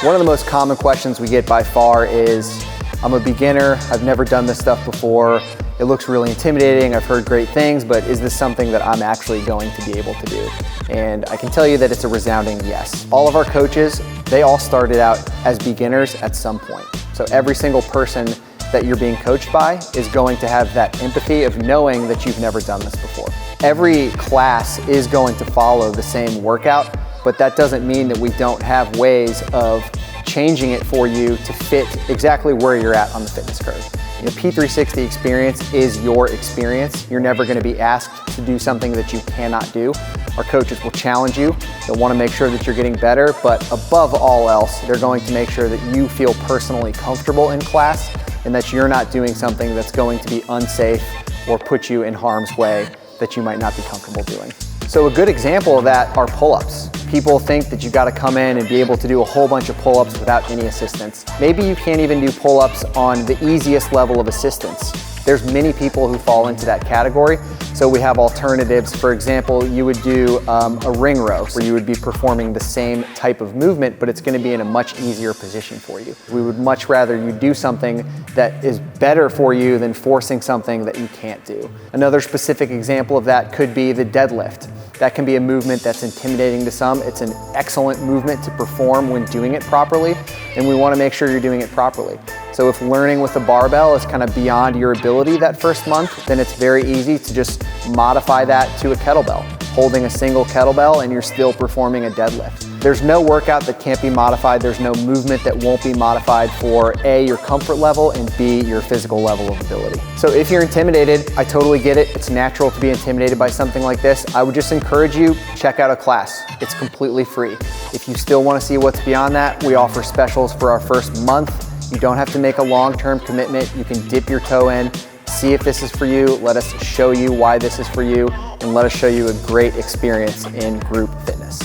One of the most common questions we get by far is, I'm a beginner, I've never done this stuff before, it looks really intimidating, I've heard great things, but is this something that I'm actually going to be able to do? And I can tell you that it's a resounding yes. All of our coaches, they all started out as beginners at some point. So every single person that you're being coached by is going to have that empathy of knowing that you've never done this before. Every class is going to follow the same workout, but that doesn't mean that we don't have ways of changing it for you to fit exactly where you're at on the fitness curve. The P360 experience is your experience. You're never going to be asked to do something that you cannot do. Our coaches will challenge you. They'll want to make sure that you're getting better, but above all else, they're going to make sure that you feel personally comfortable in class and that you're not doing something that's going to be unsafe or put you in harm's way that you might not be comfortable doing. So a good example of that are pull-ups. People think that you got to come in and be able to do a whole bunch of pull-ups without any assistance. Maybe you can't even do pull-ups on the easiest level of assistance. There's many people who fall into that category, so we have alternatives. For example, you would do a ring row where you would be performing the same type of movement, but it's going to be in a much easier position for you. We would much rather you do something that is better for you than forcing something that you can't do. Another specific example of that could be the deadlift. That can be a movement that's intimidating to some. It's an excellent movement to perform when doing it properly, and we want to make sure you're doing it properly. So if learning with a barbell is kind of beyond your ability that first month, then it's very easy to just modify that to a kettlebell. Holding a single kettlebell and you're still performing a deadlift. There's no workout that can't be modified. There's no movement that won't be modified for A, your comfort level, and B, your physical level of ability. So if you're intimidated, I totally get it. It's natural to be intimidated by something like this. I would just encourage you, check out a class. It's completely free. If you still want to see what's beyond that, we offer specials for our first month. You don't have to make a long-term commitment. You can dip your toe in, see if this is for you, let us show you why this is for you, and let us show you a great experience in group fitness.